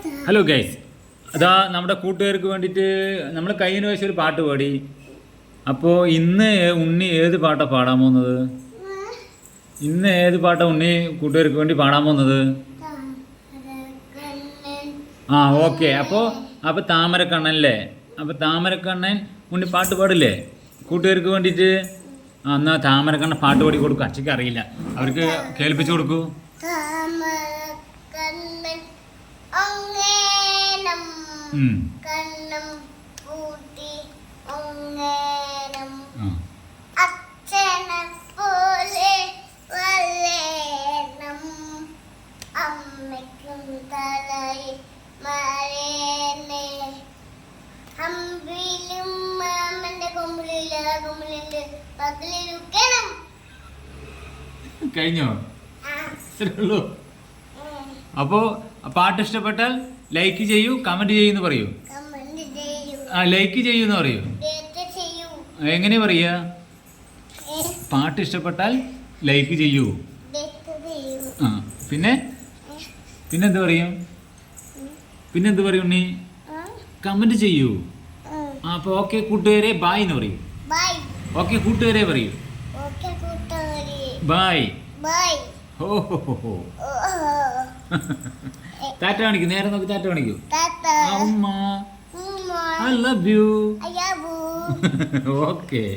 Hello guys, അതാ നമ്മുടെ കൂട്ടുകാർക്ക് വേണ്ടിയിട്ട് നമ്മൾ കഴിഞ്ഞ പ്രാവശ്യം ഒരു പാട്ട് പാടി. അപ്പോൾ ഇന്ന് ഉണ്ണി ഏത് പാട്ടാണ് പാടാൻ പോകുന്നത്? ഇന്ന് ഏത് പാട്ടാണ് ഉണ്ണി കൂട്ടുകാർക്ക് വേണ്ടി പാടാൻ പോകുന്നത്? ആ ഓക്കെ. അപ്പോൾ താമരക്കണ്ണനല്ലേ? അപ്പോൾ താമരക്കണ്ണൻ ഉണ്ണി പാട്ട് പാടില്ലേ കൂട്ടുകാർക്ക് വേണ്ടിയിട്ട്? ആ എന്നാൽ താമരക്കണ്ണൻ പാട്ട് പാടി കൊടുക്കും. അച്ഛക്ക് അറിയില്ല, അവർക്ക് കേൾപ്പിച്ചു കൊടുക്കൂ. കണ്ണം പൂട്ടി അച്ഛനെ പോലെ വളരണം, അമ്മയ്ക്കും തലയി മരേനെ അമ്പിലും മാമന്റെ കൊമ്പിലുണ്ട് പകലിരിക്കണം. കഴിഞ്ഞോ? ഉള്ളൂ. അപ്പോൾ പാട്ട് ഇഷ്ടപ്പെട്ടാൽ ലൈക്ക് ചെയ്യൂ, കമന്റ് ചെയ്യുന്നു പറയൂ. ആ ലൈക്ക് ചെയ്യൂന്ന് പറയൂ. എങ്ങനെ പറയാ? പാട്ട് ഇഷ്ടപ്പെട്ടാൽ ലൈക്ക് ചെയ്യൂ. ആ പിന്നെന്ത് പറയും? പിന്നെന്ത് പറയും ഉണ്ണി? കമന്റ് ചെയ്യൂ. അപ്പോൾ ഓക്കെ കൂട്ടുകാരെ ബായ് എന്ന് പറയൂ. ഓക്കെ കൂട്ടുകാരെ പറയൂ. ബായ്. ഓ ടാറ്റ കാണിക്കൂ. നേരെ നോക്കി ടാറ്റ കാണിക്കൂ. ഉമ്മ, I love you. I love you. Okay.